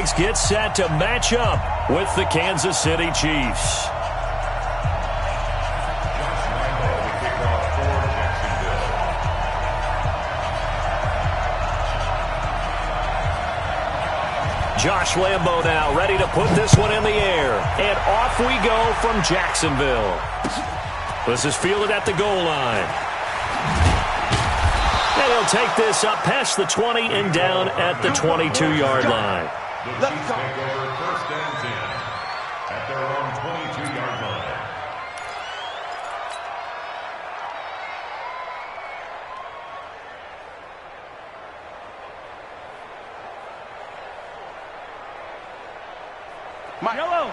Jags get set to match up with the Kansas City Chiefs. Josh Lambo now ready to put this one in the air. And off we go from Jacksonville. This is fielded at the goal line. And he'll take this up past the 20 and down at the 22-yard line. Let's go. First and 10 at their own 22-yard line. Yellow.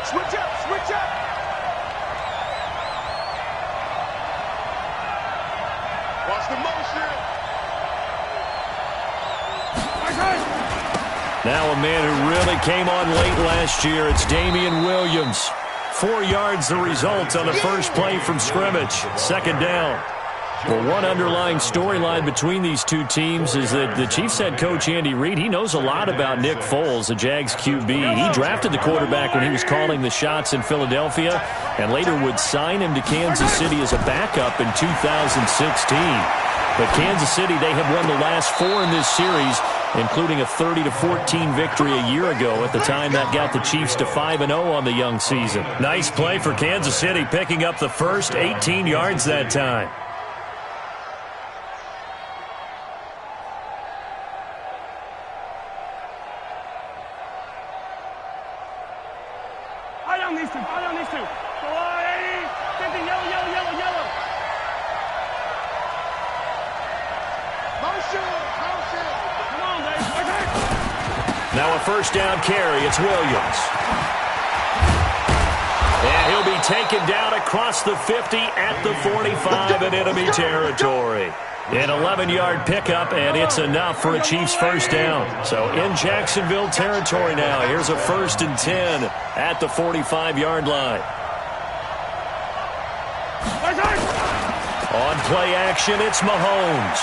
Switch up, switch up. Watch the motion. Now a man who really came on late last year, it's Damian Williams. 4 yards the result on the first play from scrimmage. Second down. Well, one underlying storyline between these two teams is that the Chiefs head coach Andy Reid, he knows a lot about Nick Foles, the Jags QB. He drafted the quarterback when he was calling the shots in Philadelphia and later would sign him to Kansas City as a backup in 2016. But Kansas City, they have won the last 4 in this series, including a 30-14 victory a year ago. At the time, that got the Chiefs to 5-0 on the young season. Nice play for Kansas City, picking up the first 18 yards that time. Now a first down carry. It's Williams. And he'll be taken down across the 50 at the 45 in enemy territory. An 11-yard pickup, and it's enough for a Chiefs first down. So in Jacksonville territory now. Here's a 1st and 10 at the 45-yard line. On play action, it's Mahomes.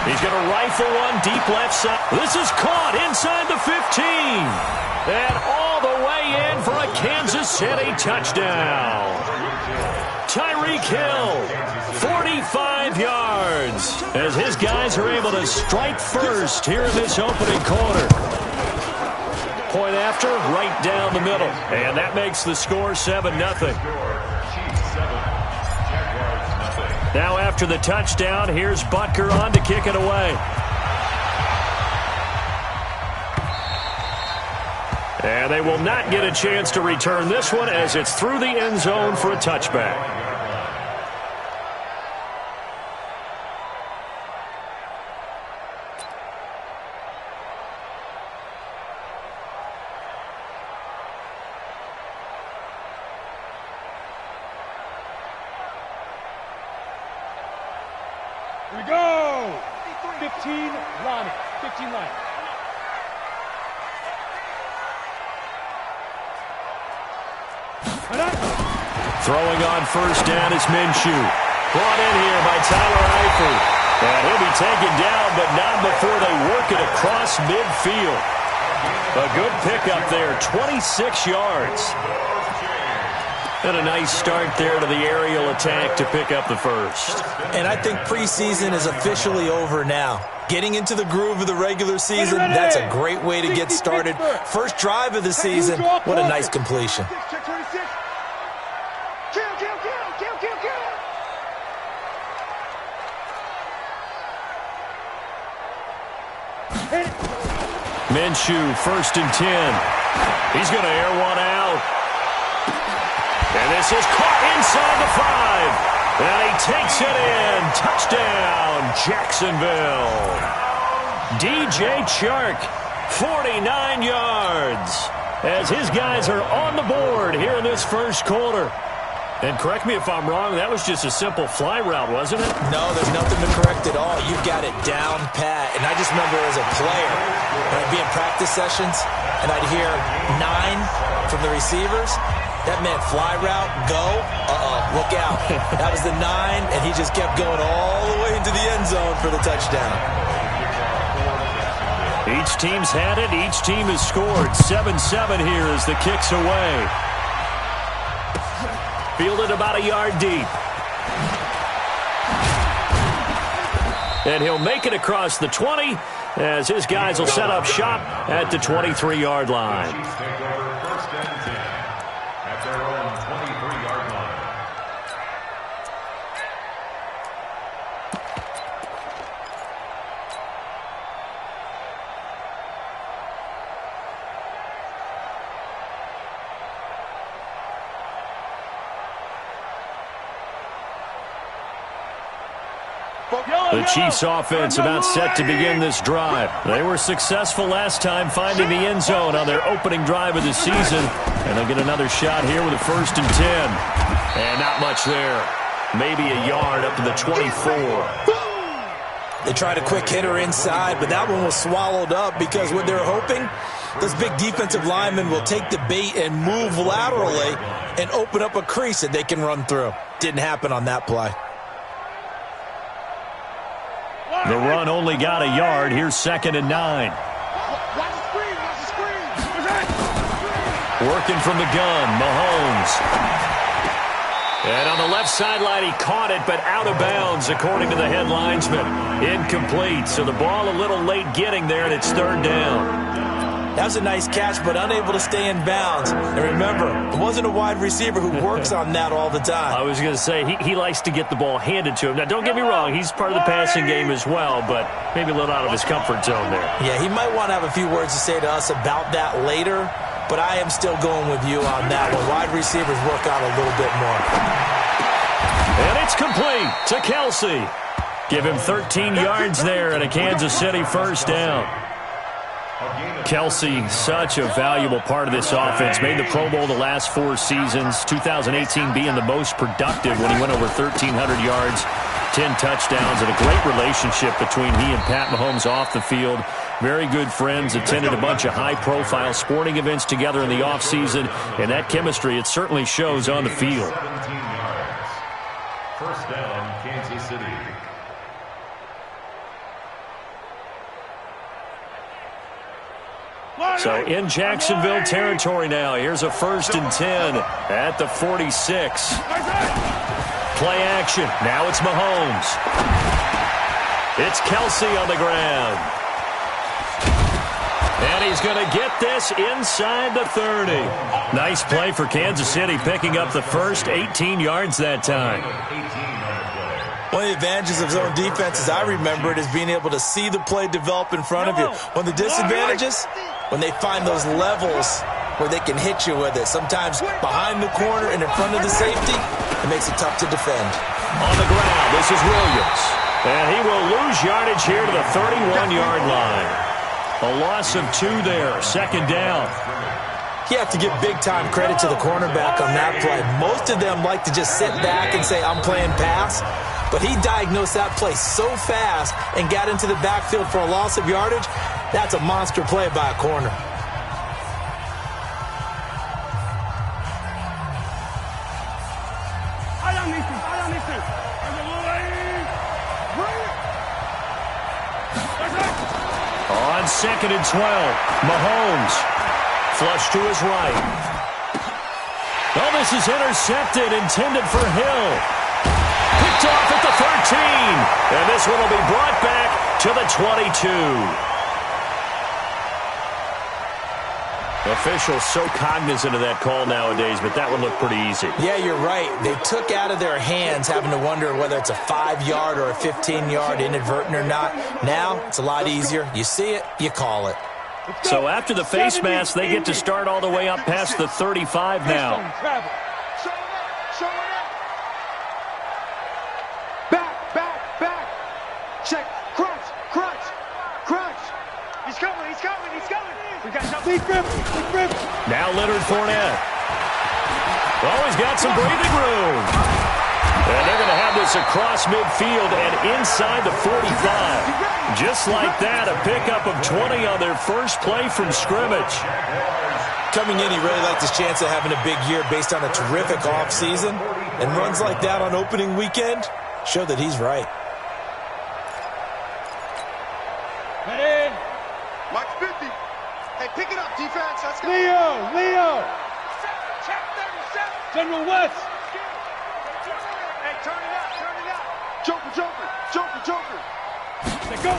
He's going to rifle one deep left side. This is caught inside the 15. And all the way in for a Kansas City touchdown. Tyreek Hill, 45 yards, as his guys are able to strike first here in this opening quarter. Point after, right down the middle. And that makes the score 7-0. Now after the touchdown, here's Butker on to kick it away. And they will not get a chance to return this one as it's through the end zone for a touchback. Here we go! 15, Lonnie. 15, Lonnie. Throwing on first down is Minshew. Brought in here by Tyler Eifert. And he'll be taken down, but not before they work it across midfield. A good pickup there, 26 yards. And a nice start there to the aerial attack to pick up the first. And I think preseason is officially over now. Getting into the groove of the regular season, that's a great way to get started. First drive of the season, what a nice completion. Minshew, 1st and 10. He's going to air one out. And this is caught inside the 5. And he takes it in. Touchdown, Jacksonville. DJ Chark, 49 yards. As his guys are on the board here in this first quarter. And correct me if I'm wrong, that was just a simple fly route, wasn't it? No, there's nothing to correct at all. You've got it down pat. And I just remember as a player, when I'd be in practice sessions, and I'd hear 9 from the receivers, that meant fly route, go, look out. That was the 9, and he just kept going all the way into the end zone for the touchdown. Each team's had it. Each team has scored. 7-7 here as the kick's away. Fielded about a yard deep. And he'll make it across the 20 as his guys will set up shop at the 23-yard line. Chiefs take over first and 10 at their own 23-yard line. The Chiefs offense about set to begin this drive. They were successful last time finding the end zone on their opening drive of the season. And they'll get another shot here with a 1st and 10. And not much there. Maybe a yard up to the 24. They tried a quick hitter inside, but that one was swallowed up because what they're hoping, those big defensive linemen will take the bait and move laterally and open up a crease that they can run through. Didn't happen on that play. The run only got a yard. Here's 2nd and 9. Working from the gun, Mahomes. And on the left sideline, he caught it, but out of bounds, according to the head linesman. Incomplete, so the ball a little late getting there, and it's 3rd down. That was a nice catch, but unable to stay in bounds. And remember, it wasn't a wide receiver who works on that all the time. I was going to say, he likes to get the ball handed to him. Now, don't get me wrong, he's part of the passing game as well, but maybe a little out of his comfort zone there. Yeah, he might want to have a few words to say to us about that later, but I am still going with you on that one. Wide receivers work out a little bit more. And it's complete to Kelsey. Give him 13 yards there and a Kansas City 1st down. Kelsey, such a valuable part of this offense. Made the Pro Bowl the last 4 seasons. 2018 being the most productive when he went over 1,300 yards, 10 touchdowns, and a great relationship between he and Pat Mahomes off the field. Very good friends, attended a bunch of high-profile sporting events together in the offseason, and that chemistry, it certainly shows on the field. 17 yards. 1st down, Kansas City. So in Jacksonville territory now. Here's a 1st and 10 at the 46. Play action. Now it's Mahomes. It's Kelsey on the ground. And he's going to get this inside the 30. Nice play for Kansas City, picking up the first 18 yards that time. One of the advantages of zone defense, as I remember it, is being able to see the play develop in front of you. One of the disadvantages, when they find those levels where they can hit you with it. Sometimes behind the corner and in front of the safety, it makes it tough to defend. On the ground, this is Williams. And he will lose yardage here to the 31-yard line. A loss of 2 there, 2nd down. You have to give big-time credit to the cornerback on that play. Most of them like to just sit back and say, I'm playing pass. But he diagnosed that play so fast and got into the backfield for a loss of yardage. That's a monster play by a corner. On 2nd and 12, Mahomes. Flush to his right. Oh, this is intercepted, intended for Hill. Picked off at the 13. And this one will be brought back to the 22. Officials so cognizant of that call nowadays, but that one looked pretty easy. Yeah, you're right. They took out of their hands having to wonder whether it's a 5-yard or a 15-yard inadvertent or not. Now, it's a lot easier. You see it, you call it. So after the face mask, they get to start all the way up past the 35 now. Back. Check. Crunch. He's coming. We got something. Big grip. Now Leonard Fournette. Oh, he's got some breathing room. And they're going to have this across midfield and inside the 45. Just like that, a pickup of 20 on their first play from scrimmage. Coming in, he really liked his chance of having a big year based on a terrific offseason. And runs like that on opening weekend show that he's right. Head in. safety. Hey, pick it up, defense. Let's go. Leo. General West. Hey, turn it out. Joker. Let go.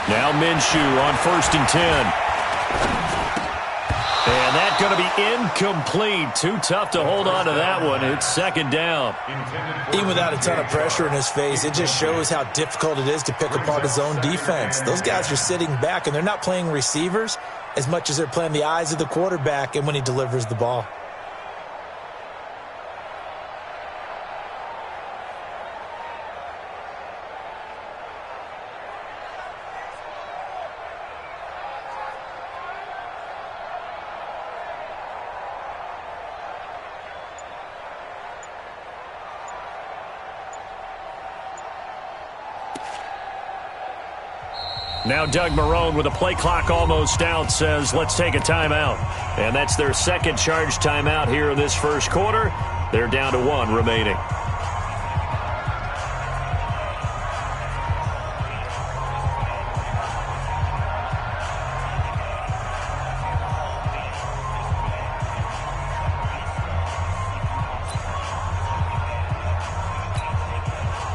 Now Minshew on 1st and 10. And that's going to be incomplete. Too tough to hold on to that one. It's 2nd down. Even without a ton of pressure in his face, it just shows how difficult it is to pick apart his own defense. Those guys are sitting back, and they're not playing receivers as much as they're playing the eyes of the quarterback and when he delivers the ball. Now Doug Marrone with a play clock almost out says, let's take a timeout. And that's their second charge timeout here in this first quarter. They're down to 1 remaining.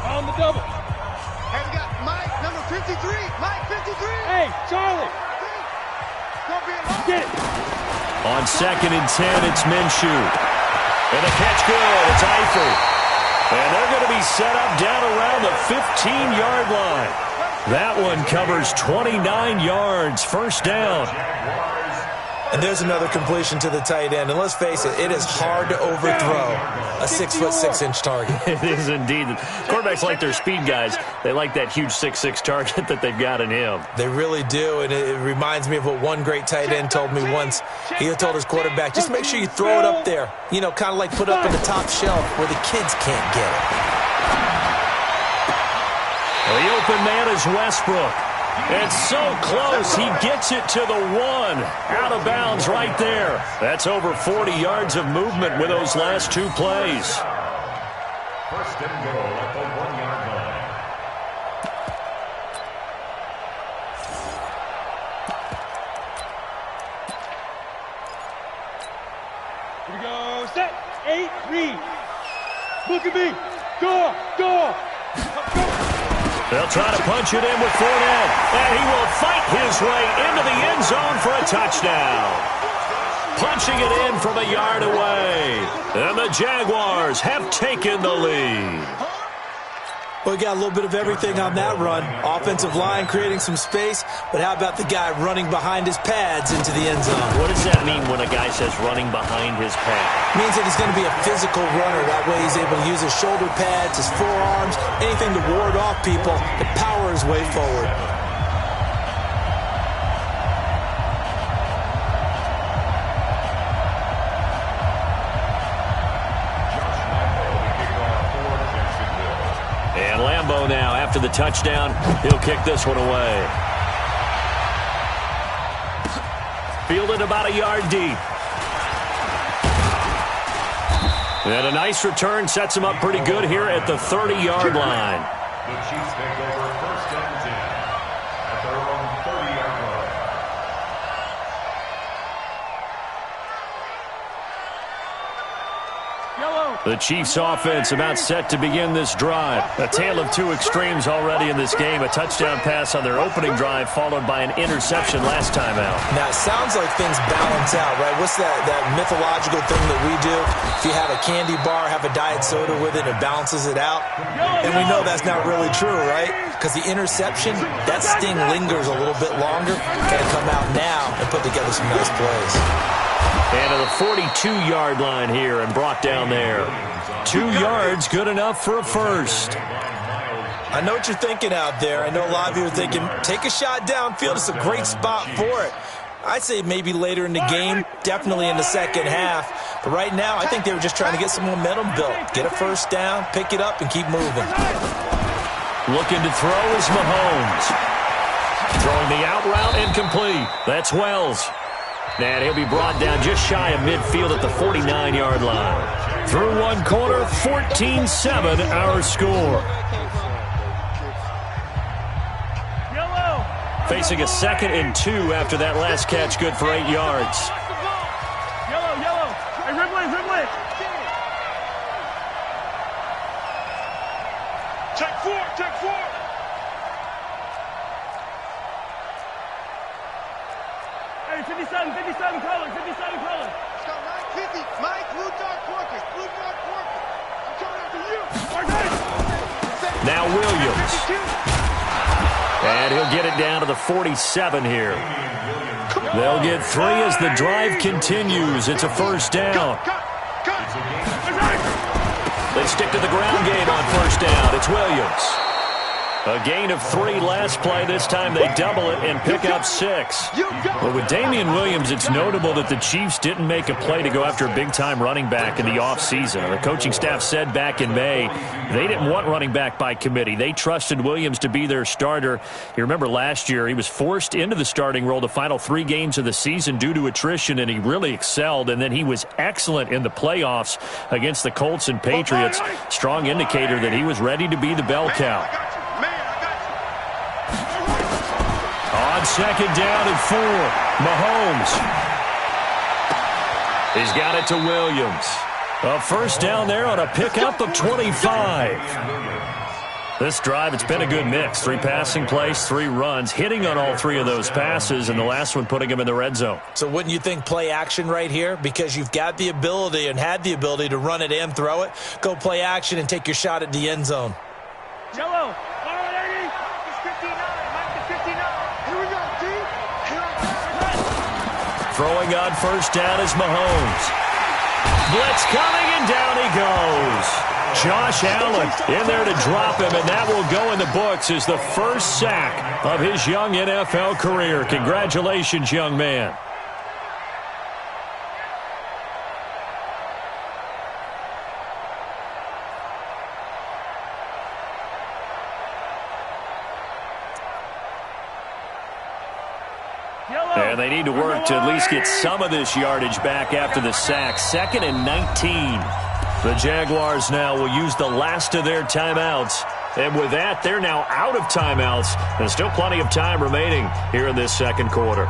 On the double. Hey, we got Mike, number 53. Mike, 53. Hey, Charlie. Get it. On 2nd and 10, it's Minshew. And a catch good. It's Eifert. And they're going to be set up down around the 15-yard line. That one covers 29 yards. 1st down. And there's another completion to the tight end. And let's face it, it is hard to overthrow a 6'6" target. It is indeed. Quarterbacks like their speed guys. They like that huge 6'6" target that they've got in him. They really do, and it reminds me of what one great tight end told me once. He told his quarterback, just make sure you throw it up there. You know, kind of like put up in the top shelf where the kids can't get it. Well, the open man is Westbrook. It's so close, he gets it to the 1. Out of bounds right there. That's over 40 yards of movement with those last 2 plays. 1st and goal at the 1-yard line. Here we go. Set. 8, read. Look at me. Go. They'll try to punch it in with Fournette, and he will fight his way into the end zone for a touchdown. Punching it in from a yard away, and the Jaguars have taken the lead. Well, we got a little bit of everything on that run. Offensive line creating some space, but how about the guy running behind his pads into the end zone? What does that mean when a guy says running behind his pads? It means that he's going to be a physical runner. That way he's able to use his shoulder pads, his forearms, anything to ward off people and power his way forward. And Lambeau now, after the touchdown, he'll kick this one away. Fielded about a yard deep. And a nice return sets him up pretty good here at the 30-yard line. The Chiefs take over 1st and 10 at their own 30-yard line. The Chiefs offense about set to begin this drive. A tale of 2 extremes already in this game. A touchdown pass on their opening drive followed by an interception last time out. Now, it sounds like things balance out, right? What's that mythological thing that we do? If you have a candy bar, have a diet soda with it, it balances it out. And we know that's not really true, right? Because the interception, that sting lingers a little bit longer. Got to come out now and put together some nice plays. And to the 42-yard line here and brought down there. 2 yards, good enough for a first. I know what you're thinking out there. I know a lot of you are thinking, take a shot downfield. It's a great spot for it. I'd say maybe later in the game, definitely in the second half. But right now, I think they were just trying to get some momentum built. Get a first down, pick it up, and keep moving. Looking to throw is Mahomes. Throwing the out route incomplete. That's Wells. And he'll be brought down just shy of midfield at the 49-yard line. Through one quarter, 14-7 our score. Facing a 2nd and 2 after that last catch, good for 8 yards. Yellow, yellow. Hey, Ridley. Check 4. Hey, 57 colors. Let's go, Mike. 50. Mike, blue dark porkers. I'm coming after you. Now Williams. And he'll get it down to the 47 here. They'll get 3 as the drive continues. It's a first down. They stick to the ground game on first down. It's Williams. A gain of 3 last play. This time they double it and pick up 6. Well, with Damian Williams, it's notable that the Chiefs didn't make a play to go after a big-time running back in the offseason. The coaching staff said back in May they didn't want running back by committee. They trusted Williams to be their starter. You remember last year he was forced into the starting role the final 3 games of the season due to attrition, and he really excelled. And then he was excellent in the playoffs against the Colts and Patriots. Strong indicator that he was ready to be the bell cow. On second down and 4, Mahomes. He's got it to Williams. A first down there on a pickup of 25. This drive, it's been a good mix. 3 passing plays, 3 runs, hitting on all 3 of those passes, and the last one putting him in the red zone. So wouldn't you think play action right here? Because you've got the ability and had the ability to run it and throw it. Go play action and take your shot at the end zone. Yellow. Throwing on first down is Mahomes. Blitz coming, and down he goes. Josh Allen in there to drop him, and that will go in the books as the first sack of his young NFL career. Congratulations, young man. And they need to work to at least get some of this yardage back after the sack. 2nd and 19. The Jaguars now will use the last of their timeouts. And with that, they're now out of timeouts. There's still plenty of time remaining here in this second quarter.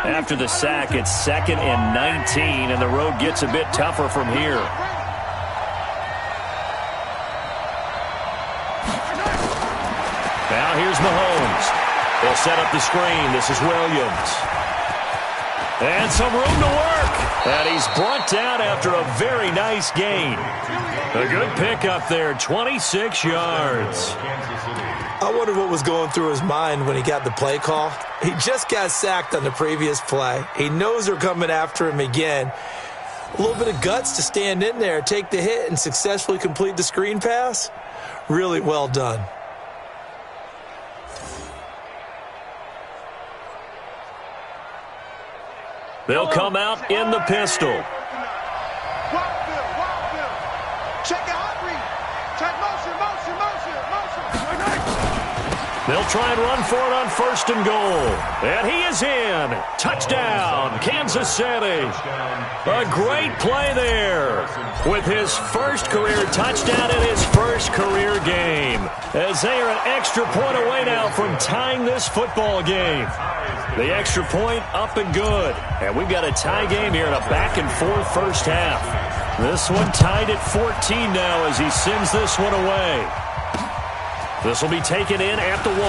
After the sack, it's 2nd and 19, and the road gets a bit tougher from here. Now here's Mahomes. They'll set up the screen. This is Williams. And some room to work. And he's brought down after a very nice gain. A good pickup there, 26 yards. I wonder what was going through his mind when he got the play call. He just got sacked on the previous play. He knows they're coming after him again. A little bit of guts to stand in there, take the hit, and successfully complete the screen pass. Really well done. They'll come out in the pistol. Wild Bill. Check the hot read. Check motion. They'll try and run for it on first and goal. And he is in. Touchdown, Kansas City. A great play there with his first career touchdown in his first career game. As they are an extra point away now from tying this football game. The extra point up and good. And we've got a tie game here in a back-and-forth first half. This one tied at 14 now as he sends this one away. This will be taken in at the 1.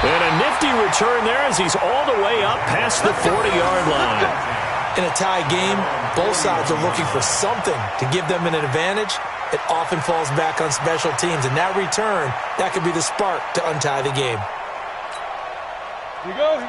And a nifty return there as he's all the way up past the 40-yard line. In a tie game, both sides are looking for something to give them an advantage. It often falls back on special teams, and that return, that could be the spark to untie the game.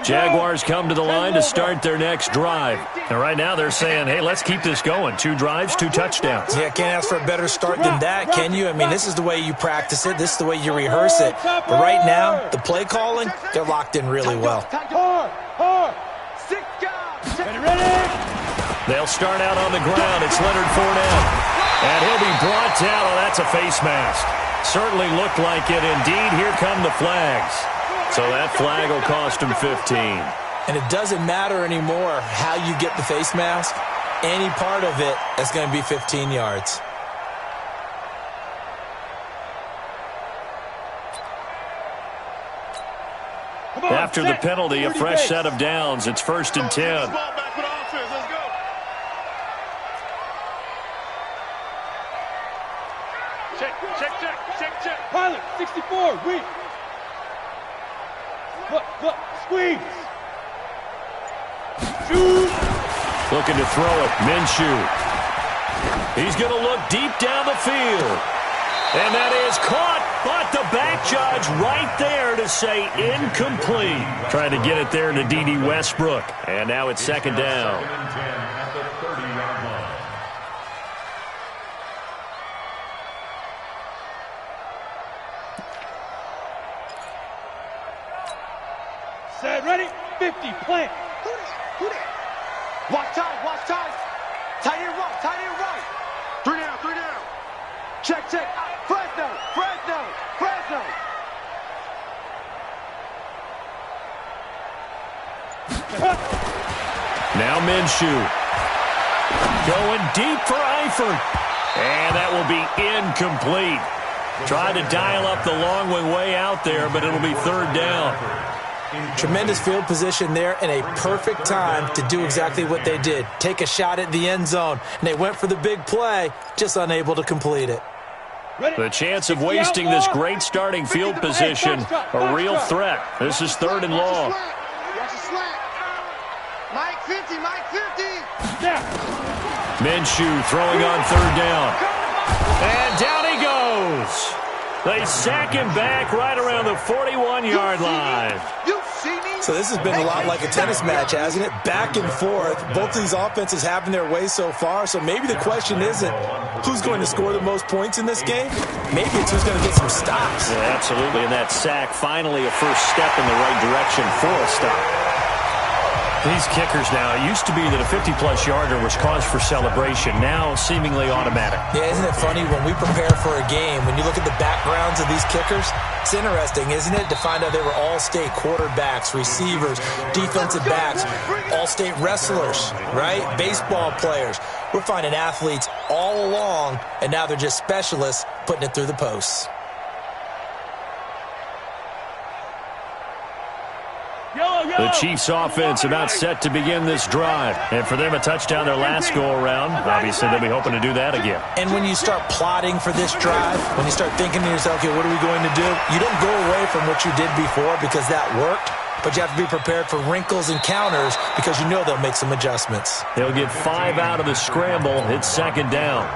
Jaguars come to the line to start their next drive. And right now they're saying, hey, let's keep this going. 2 drives, 2 touchdowns. Yeah, can't ask for a better start than that, can you? I mean, this is the way you practice it. This is the way you rehearse it. But right now, the play calling, they're locked in really well. Hard. 6 guys. Ready? They'll start out on the ground. It's Leonard Fournette. And he'll be brought down. Oh, that's a face mask. Certainly looked like it. Indeed, here come the flags. So that flag will cost him 15. And it doesn't matter anymore how you get the face mask. any part of it that's going to be 15 yards. After the penalty, a fresh set of downs. It's 1st and 10. Check. Pilot, 64, weak. Look, squeeze. Shoot. Looking to throw it. Minshew. He's going to look deep down the field. And that is caught, but the back judge right there to say incomplete. Trying to get it there to D.D. Westbrook. And now it's 2nd down. 2nd and 10 at the 30-yard line. Set, ready, 50, plant. Who that? Watch time. Tight end right. 3 down. Check. Fresno. Now Minshew. Going deep for Eifert. And that will be incomplete. Tried to dial up the long way out there, but it'll be 3rd down. Tremendous field position there and a perfect time to do exactly what they did. Take a shot at the end zone. And they went for the big play, just unable to complete it. The chance of wasting this great starting field position, a real threat. This is 3rd and long. Watch the slant. Mike 50. Minshew throwing on 3rd down. And down he goes. They sack him back right around the 41-yard line. So this has been a lot like a tennis match, hasn't it? Back and forth. Both of these offenses having their way so far. So maybe the question isn't who's going to score the most points in this game. Maybe it's who's going to get some stops. Yeah, absolutely. And that sack, finally a first step in the right direction for a stop. These kickers now, it used to be that a 50-plus yarder was cause for celebration. Now seemingly automatic. Yeah, isn't it funny when we prepare for a game, when you look at the backgrounds of these kickers, it's interesting, isn't it, to find out they were all-state quarterbacks, receivers, defensive backs, all-state wrestlers, right? Baseball players. We're finding athletes all along, and now they're just specialists putting it through the posts. The Chiefs offense about set to begin this drive. And for them, a touchdown their last go-around. Obviously, they'll be hoping to do that again. And when you start plotting for this drive, when you start thinking to yourself, okay, what are we going to do? You don't go away from what you did before because that worked, but you have to be prepared for wrinkles and counters because you know they'll make some adjustments. They'll get 5 out of the scramble. It's 2nd down.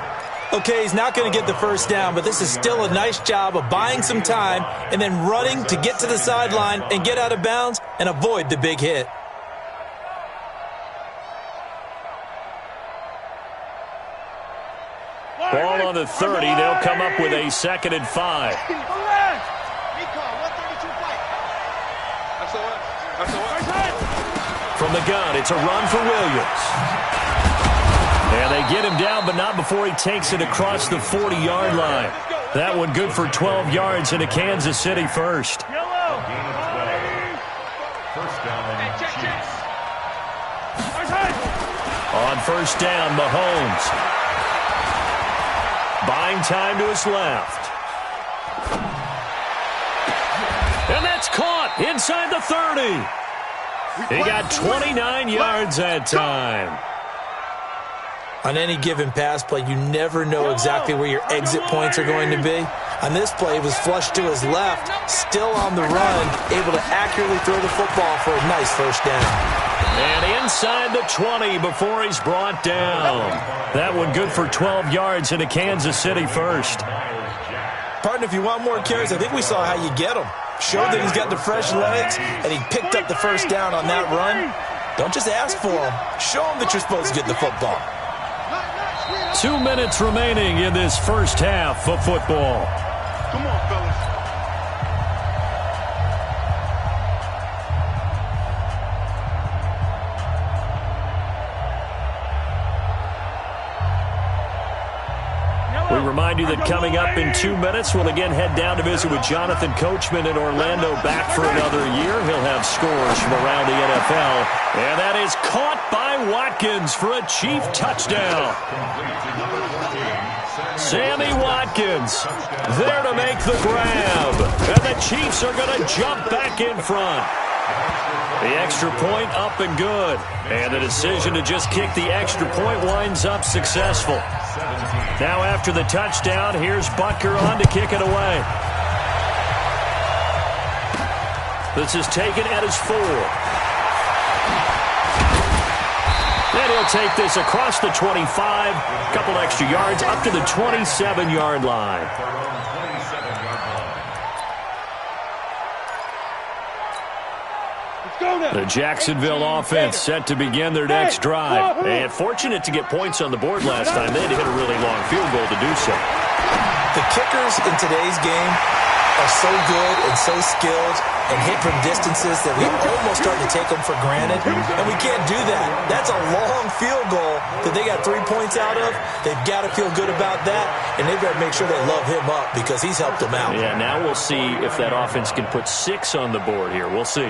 Okay, he's not going to get the first down, but this is still a nice job of buying some time and then running to get to the sideline and get out of bounds and avoid the big hit. Ball on the 30. They'll come up with a 2nd and 5. From the gun, it's a run for Williams. And they get him down, but not before he takes it across the 40-yard line. That one good for 12 yards into Kansas City first. Gain of 12. First down, Chiefs. On first down, Mahomes. Buying time to his left. And that's caught inside the 30. He got 29 yards that time. On any given pass play, you never know exactly where your exit points are going to be. On this play, it was flushed to his left, still on the run, able to accurately throw the football for a nice first down. And inside the 20 before he's brought down. That one good for 12 yards into Kansas City first. Partner, if you want more carries, I think we saw how you get them. Showed that he's got the fresh legs, and he picked up the first down on that run. Don't just ask for them. Show them that you're supposed to get the football. 2 minutes remaining in this first half of football. Come on, fellas. We remind you that coming up in 2 minutes, we'll again head down to visit with Jonathan Coachman in Orlando, back for another year. He'll have scores from around the NFL. And that is caught by Watkins for a Chief touchdown. Sammy Watkins there to make the grab. And the Chiefs are going to jump back in front. The extra point up and good. And the decision to just kick the extra point winds up successful. Now after the touchdown, here's Butker on to kick it away. This is taken at his 4. And he'll take this across the 25. Couple extra yards up to the 27-yard line. The Jacksonville offense set to begin their next drive. And fortunate to get points on the board last time. They had to hit a really long field goal to do so. The kickers in today's game are so good and so skilled and hit from distances that we almost start to take them for granted. And we can't do that. That's a long field goal that they got 3 points out of. They've got to feel good about that. And they've got to make sure they love him up because he's helped them out. Yeah, now we'll see if that offense can put 6 on the board here. We'll see.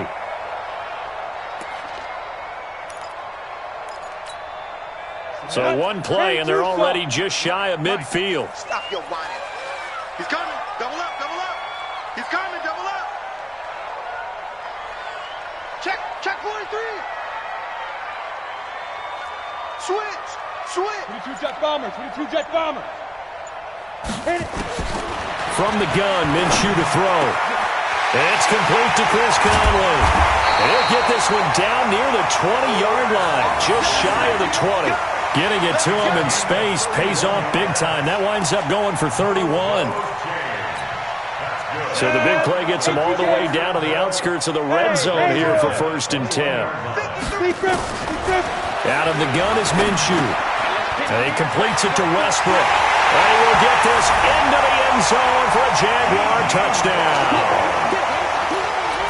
So one play, and they're already just shy of midfield. Stop your whining. He's coming. Double up, double up. He's coming, double up. Check 43. Switch. 22 jet bomber, 22 jet bomber. Hit it. From the gun, Minshew to throw. It's complete to Chris Conley. And he'll get this one down near the 20-yard line, just shy of the 20. Getting it to him in space pays off big time. That winds up going for 31. So the big play gets him all the way down to the outskirts of the red zone here for 1st and 10. Out of the gun is Minshew. And he completes it to Westbrook. And he will get this into the end zone for a Jaguar touchdown.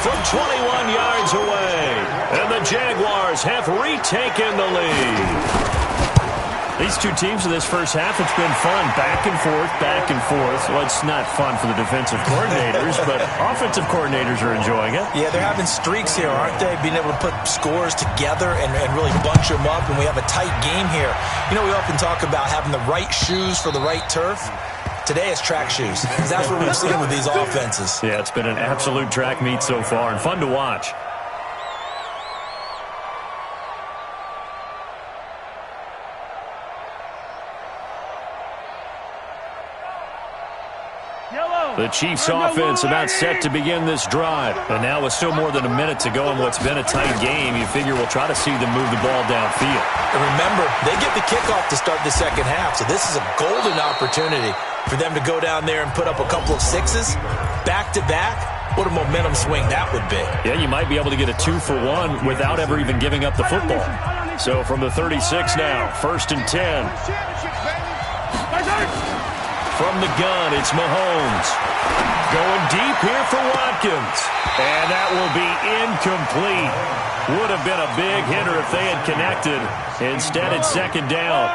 From 21 yards away. And the Jaguars have retaken the lead. These two teams in this first half, it's been fun. Back and forth, back and forth. Well, it's not fun for the defensive coordinators, but offensive coordinators are enjoying it. Yeah, they're having streaks here, aren't they? Being able to put scores together and really bunch them up, and we have a tight game here. You know, we often talk about having the right shoes for the right turf. Today it's track shoes. That's what we've seen with these offenses. Yeah, it's been an absolute track meet so far, and fun to watch. The Chiefs offense about set to begin this drive. And now with still more than a minute to go in what's been a tight game, you figure we'll try to see them move the ball downfield. And remember, they get the kickoff to start the second half, so this is a golden opportunity for them to go down there and put up a couple of 6s back-to-back. What a momentum swing that would be. Yeah, you might be able to get a 2-for-1 without ever even giving up the football. So from the 36 now, 1st and 10. From the gun, it's Mahomes. Going deep here for Watkins. And that will be incomplete. Would have been a big hitter if they had connected. Instead, it's 2nd down.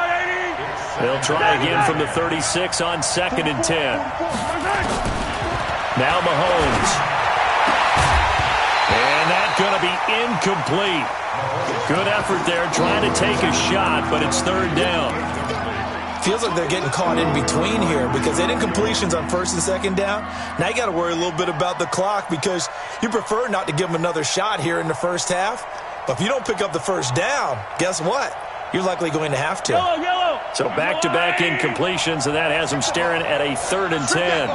They'll try again from the 36 on 2nd and 10. Now Mahomes. And that's going to be incomplete. Good effort there trying to take a shot, but it's 3rd down. Feels like they're getting caught in between here because they did completions on 1st and 2nd down. Now you got to worry a little bit about the clock because you prefer not to give them another shot here in the first half. But if you don't pick up the 1st down, guess what? You're likely going to have to. Yellow. So back-to-back incompletions, and that has them staring at a 3rd and 10.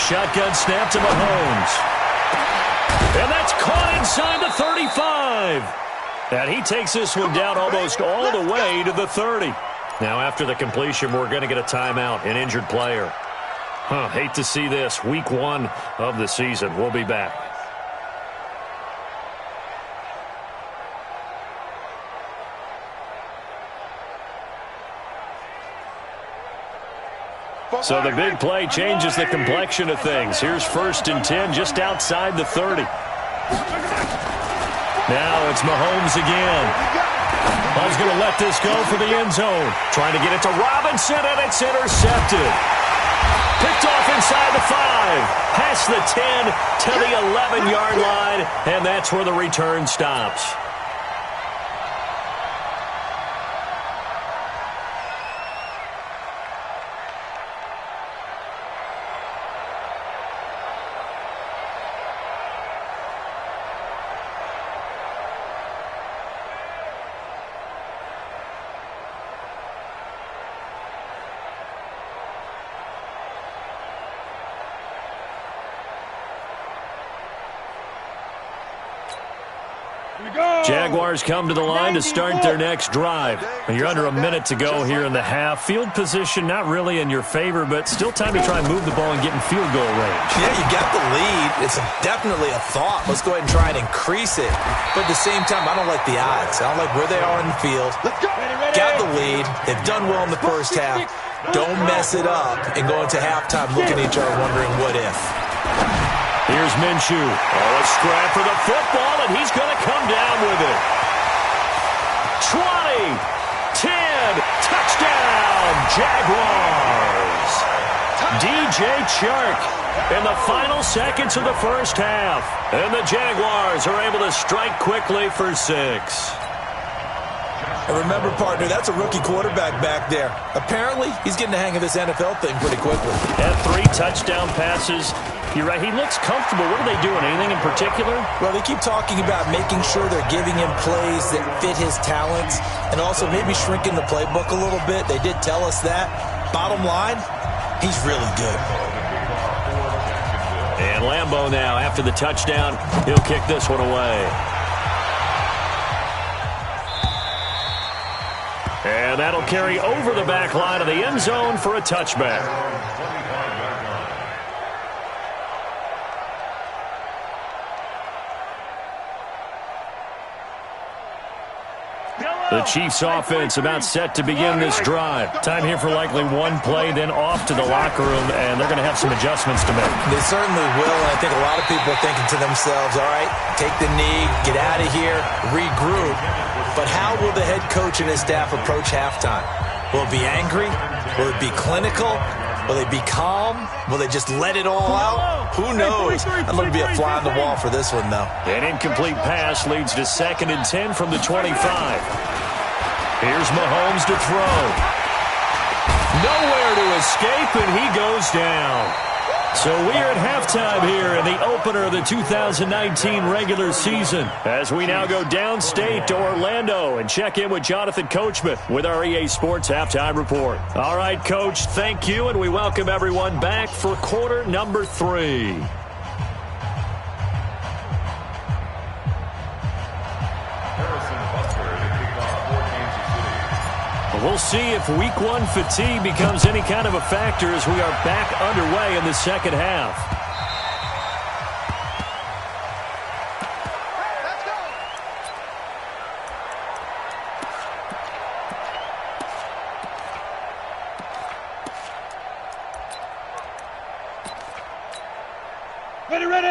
Shotgun snap to Mahomes. And that's caught inside the 35. And he takes this one down almost all the way to the 30. Now after the completion, we're going to get a timeout, an injured player. Hate to see this. Week 1 of the season. We'll be back. So the big play changes the complexion of things. Here's 1st and 10 just outside the 30. Now it's Mahomes again. Ball's going to let this go for the end zone. Trying to get it to Robinson, and it's intercepted. Picked off inside the 5. Past the 10 to the 11-yard line, and that's where the return stops. Jaguars come to the line to start their next drive. You're under a minute to go here in the half. Field position not really in your favor, but still time to try and move the ball and get in field goal range. Yeah, you got the lead. It's definitely a thought. Let's go ahead and try and increase it. But at the same time, I don't like the odds. I don't like where they are in the field. Got the lead. They've done well in the first half. Don't mess it up and go into halftime looking at each other wondering what if. Here's Minshew. Oh, a scrap for the football, and he's going to come down with it. 20, 10, touchdown, Jaguars. DJ Chark in the final seconds of the first half. And the Jaguars are able to strike quickly for 6. And remember, partner, that's a rookie quarterback back there. Apparently, he's getting the hang of this NFL thing pretty quickly. Had 3 touchdown passes. You're right, he looks comfortable. What are they doing? Anything in particular? Well, they keep talking about making sure they're giving him plays that fit his talents and also maybe shrinking the playbook a little bit. They did tell us that. Bottom line, he's really good. And Lambeau now, after the touchdown, he'll kick this one away. And that'll carry over the back line of the end zone for a touchback. The Chiefs offense about set to begin this drive. Time here for likely one play, then off to the locker room, and they're going to have some adjustments to make. They certainly will, and I think a lot of people are thinking to themselves, all right, take the knee, get out of here, regroup. But how will the head coach and his staff approach halftime? Will it be angry? Will it be clinical? Will they be calm? Will they just let it all out? Who knows? I'm going to be a fly on the wall for this one, though. An incomplete pass leads to 2nd and 10 from the 25. Here's Mahomes to throw. Nowhere to escape, and he goes down. So we are at halftime here in the opener of the 2019 regular season, as we now go downstate to Orlando and check in with Jonathan Coachman with our EA Sports Halftime Report. All right, Coach, thank you, and we welcome everyone back for quarter number 3. We'll see if week 1 fatigue becomes any kind of a factor as we are back underway in the second half. Let's go.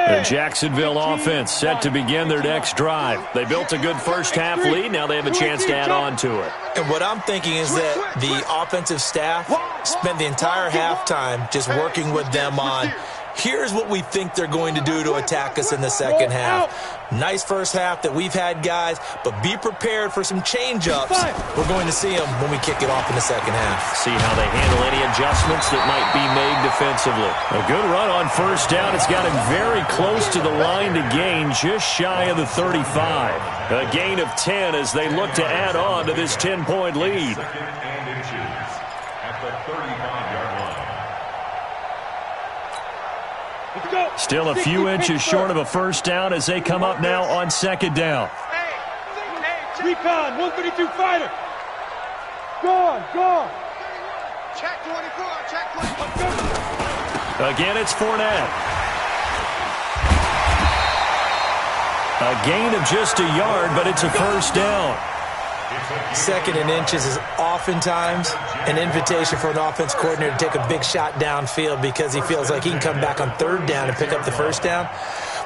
The Jacksonville offense set to begin their next drive. They built a good first half lead. Now they have a chance to add on to it. And what I'm thinking is that the offensive staff spent the entire halftime just working with them on, here's what we think they're going to do to attack us in the second half. Nice first half that we've had, guys, but be prepared for some change-ups. We're going to see them when we kick it off in the second half. See how they handle any adjustments that might be made defensively. A good run on first down. It's got him very close to the line to gain, just shy of the 35. A gain of 10 as they look to add on to this 10-point lead. 2nd and inches at the 35-yard line. Still a few inches short of a first down as they come up now on 2nd down. Recon, 132 fighter. Gone. Check 24, check 24. Again, it's Fournette. A gain of just a yard, but it's a first down. 2nd and inches is oftentimes an invitation for an offense coordinator to take a big shot downfield because he feels like he can come back on 3rd down and pick up the first down.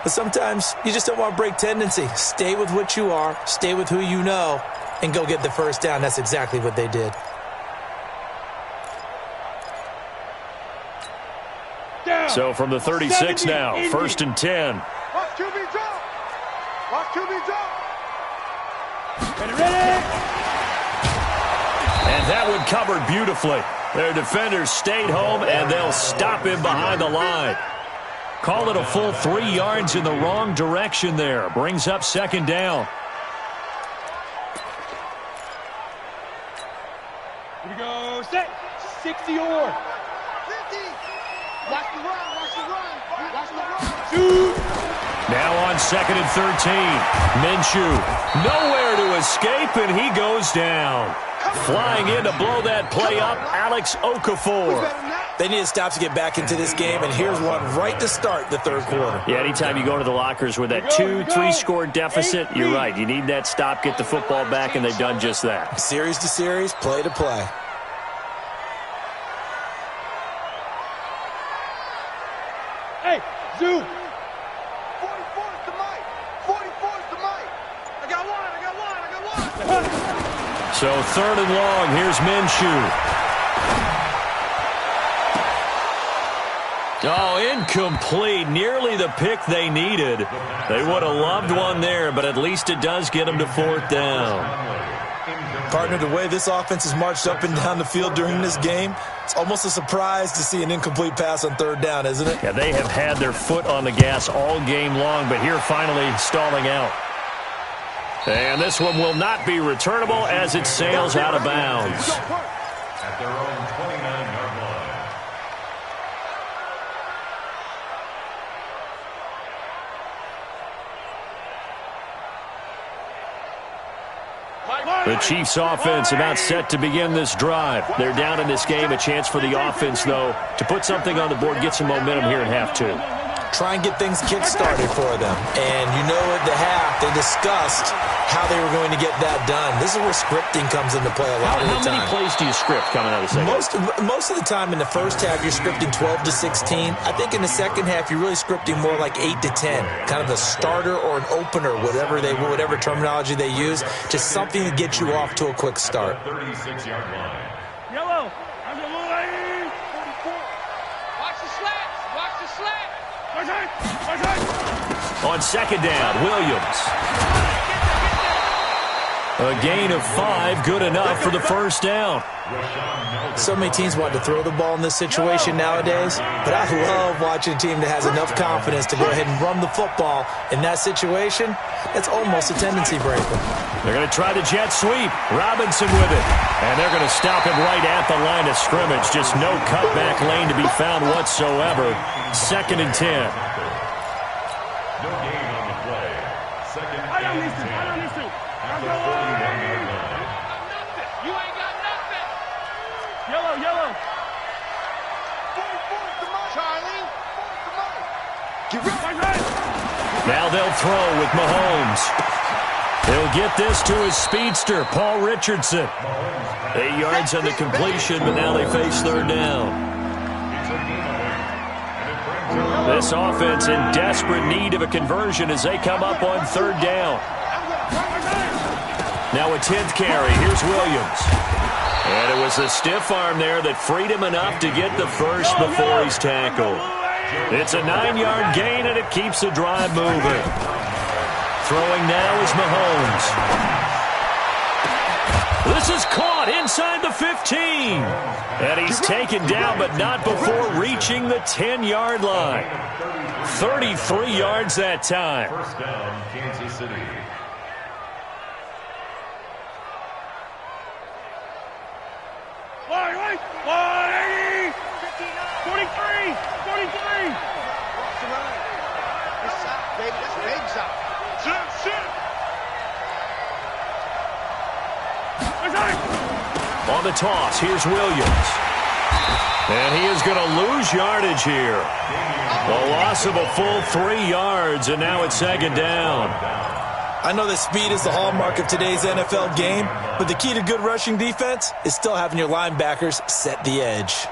But sometimes you just don't want to break tendency. Stay with what you are, stay with who you know, and go get the first down. That's exactly what they did. So from the 36 now, 1st and 10. Watch QB drop. Watch QB drop. Ready? And that one covered beautifully. Their defenders stayed home, and they'll stop him behind the line. Call it a full 3 yards in the wrong direction there. Brings up 2nd down. Here we go. Set. 60 or. 50. Watch the run. Watch the run. Watch the run. Shoot. Now on 2nd and 13. Minshew nowhere to escape, and he goes down. Flying in to blow that play up, Alex Okafor. They need to stop to get back into this game, and here's one right to start the 3rd quarter. Yeah, anytime you go to the lockers with that 2-3 score deficit, you're right. You need that stop, get the football back, and they've done just that. Series to series, play to play. Hey, Zoo. 44 is the mic. 44 is the mic. I got one. So 3rd and long, here's Minshew. Oh, incomplete. Nearly the pick they needed. They would have loved one there, but at least it does get them to 4th down. Partner, the way this offense has marched up and down the field during this game, it's almost a surprise to see an incomplete pass on 3rd down, isn't it? Yeah, they have had their foot on the gas all game long, but here finally stalling out. And this one will not be returnable as it sails out of bounds. At their own 29-yard line. The Chiefs offense about set to begin this drive. They're down in this game. A chance for the offense, though, to put something on the board, get some momentum here in half 2. Try and get things kick-started for them. And you know at the half, they discussed how they were going to get that done. This is where scripting comes into play a lot of the time. How many plays do you script coming out of the second? Most of the time in the first half, you're scripting 12 to 16. I think in the second half, you're really scripting more like 8 to 10. Kind of a starter or an opener, whatever terminology they use. Just something to get you off to a quick start. 36-yard line. Yellow. I'm the little lady. 44. Watch the slats. Watch the slats. On 2nd down, Williams. A gain of 5, good enough for the 1st down. So many teams want to throw the ball in this situation nowadays, but I love watching a team that has enough confidence to go ahead and run the football in that situation. That's almost a tendency breaker. They're going to try the jet sweep. Robinson with it. And they're going to stop him right at the line of scrimmage. Just no cutback lane to be found whatsoever. 2nd and 10. No gain on the play. 2nd and 10. I don't need to. At the 31-yard line. You ain't got nothing. Yellow. 44 is the mic. Charlie. 44 is the mic. Get ready. Now they'll throw with Mahomes. He'll get this to his speedster, Paul Richardson. 8 yards on the completion, but now they face 3rd down. This offense in desperate need of a conversion as they come up on 3rd down. Now a 10th carry. Here's Williams. And it was a stiff arm there that freed him enough to get the first before he's tackled. It's a 9-yard gain, and it keeps the drive moving. Throwing now is Mahomes. This is caught inside the 15. And he's taken down, but not before reaching the 10-yard line. 33 yards that time. 1st down, Kansas City. Wide. 180. 43. Watch the run. It's out, baby. That's big shot. Sit. On the toss, here's Williams. And he is going to lose yardage here. A loss of a full 3 yards, and now it's 2nd down. I know that speed is the hallmark of today's NFL game, but the key to good rushing defense is still having your linebackers set the edge.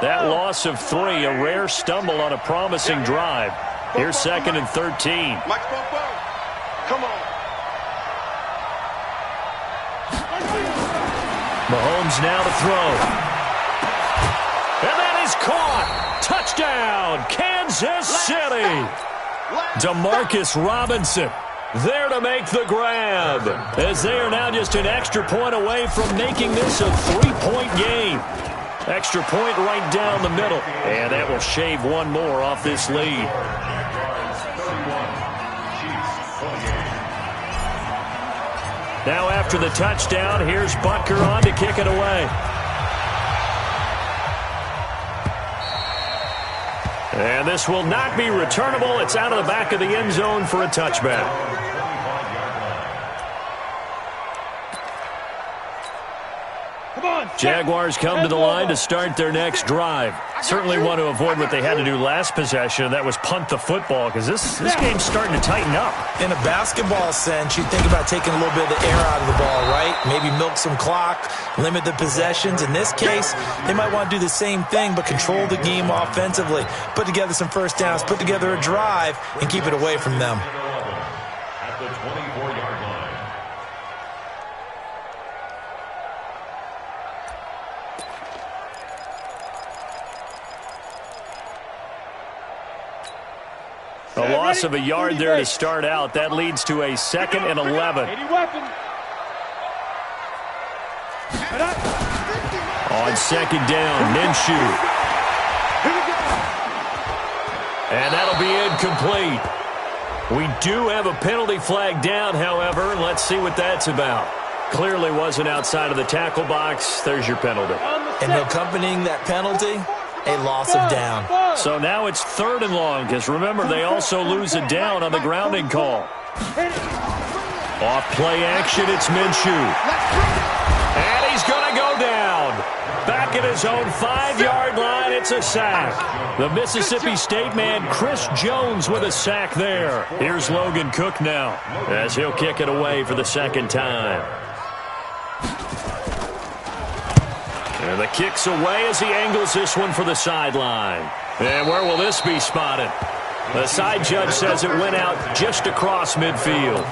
That loss of 3, a rare stumble on a promising drive. Here's 2nd and 13. Come on. Mahomes now to throw. And that is caught. Touchdown, Kansas City. Demarcus Robinson there to make the grab, as they are now just an extra point away from making this a 3-point game. Extra point right down the middle, and that will shave one more off this lead. Now after the touchdown, here's Butker on to kick it away. And this will not be returnable. It's out of the back of the end zone for a touchback. Jaguars come to the line to start their next drive. Certainly want to avoid what they had to do last possession. That was punt the football, because this game's starting to tighten up. In a basketball sense, you think about taking a little bit of the air out of the ball, right? Maybe milk some clock, limit the possessions. In this case, they might want to do the same thing, but control the game offensively. Put together some first downs, put together a drive, and keep it away from them. At the 24-yard line. A loss of a yard there to start out. That leads to a 2nd and 11. On 2nd down, Minshew. And that'll be incomplete. We do have a penalty flag down, however. Let's see what that's about. Clearly wasn't outside of the tackle box. There's your penalty. And accompanying that penalty, a loss of down. So now it's 3rd and long, because remember, they also lose a down on the grounding call. Off play action, it's Minshew. And he's going to go down. Back at his own 5-yard line, it's a sack. The Mississippi State man, Chris Jones, with a sack there. Here's Logan Cook now, as he'll kick it away for the 2nd time. And the kick's away as he angles this one for the sideline. And where will this be spotted? The side judge says it went out just across midfield.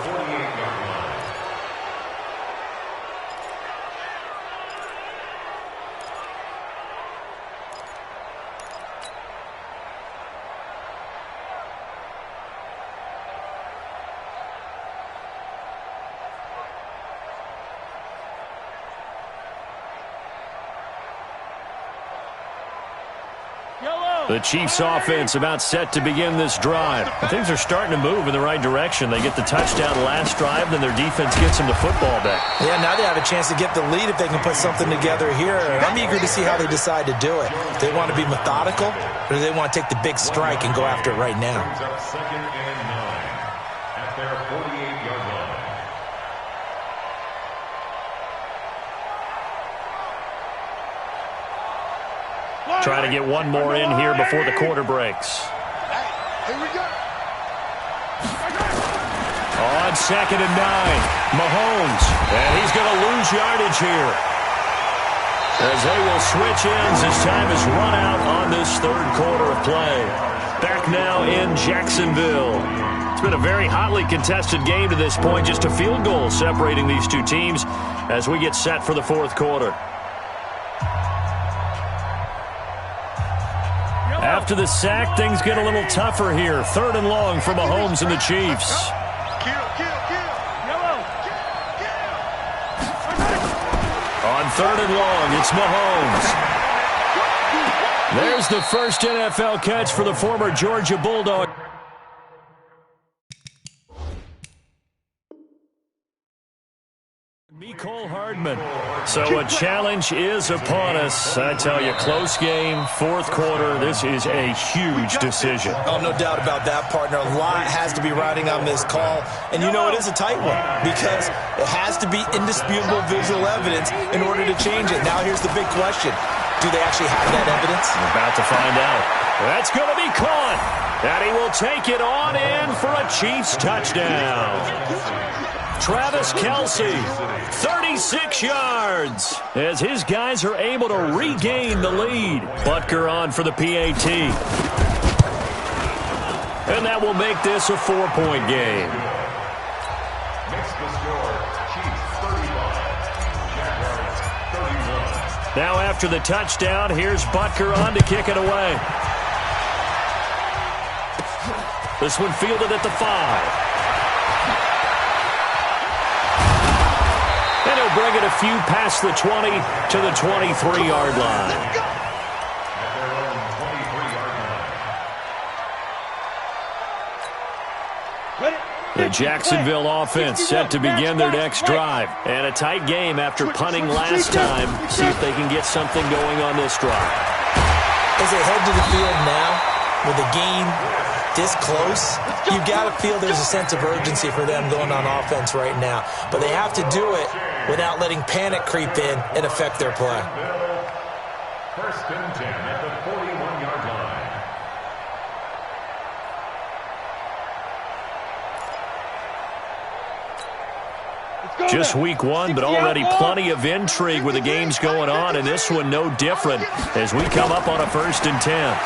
The Chiefs offense about set to begin this drive. Things are starting to move in the right direction. They get the touchdown last drive, then their defense gets them the football back. Yeah, now they have a chance to get the lead if they can put something together here. I'm eager to see how they decide to do it. Do they want to be methodical, or do they want to take the big strike and go after it right now? 2nd and 9 at their 48-yard line. Trying to get one more in here before the quarter breaks. Here we go. On 2nd and 9, Mahomes. And he's going to lose yardage here, as they will switch ends as time is run out on this 3rd quarter of play. Back now in Jacksonville. It's been a very hotly contested game to this point. Just a field goal separating these two teams as we get set for the 4th quarter. After the sack, things get a little tougher here. 3rd and long for Mahomes and the Chiefs. On 3rd and long, it's Mahomes. There's the first NFL catch for the former Georgia Bulldog. Mecole Hardman. So a challenge is upon us. I tell you, close game, 4th quarter. This is a huge decision. Oh, no doubt about that, partner. A lot has to be riding on this call. And you know it is a tight one, because it has to be indisputable visual evidence in order to change it. Now here's the big question. Do they actually have that evidence? We're about to find out. That's going to be caught. And he will take it on in for a Chiefs touchdown. Travis Kelce, 36 yards, as his guys are able to regain the lead. Butker on for the PAT. And that will make this a 4-point game. Makes the score Chiefs 35, Jaguars 31. Now after the touchdown, here's Butker on to kick it away. This one fielded at the 5. And he'll bring it a few past the 20 to the 23-yard line. The Jacksonville offense set to begin their next drive. And a tight game after punting last time. See if they can get something going on this drive. As they head to the field now, with the game this close, you've got to feel there's a sense of urgency for them going on offense right now. But they have to do it without letting panic creep in and affect their play. First and 10 at the 41-yard line. Just week 1, but already plenty of intrigue with the games going on, and this one no different as we come up on a 1st and 10.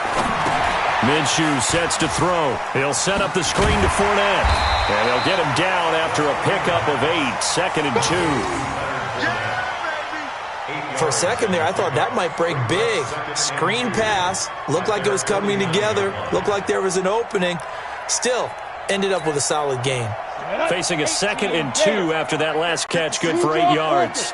Minshew sets to throw. He'll set up the screen to Fournette, and he'll get him down after a pickup of 8, 2nd and 2. For a second there, I thought that might break big. Screen pass, looked like it was coming together, looked like there was an opening. Still, ended up with a solid game. Facing a 2nd and 2 after that last catch, good for 8 yards.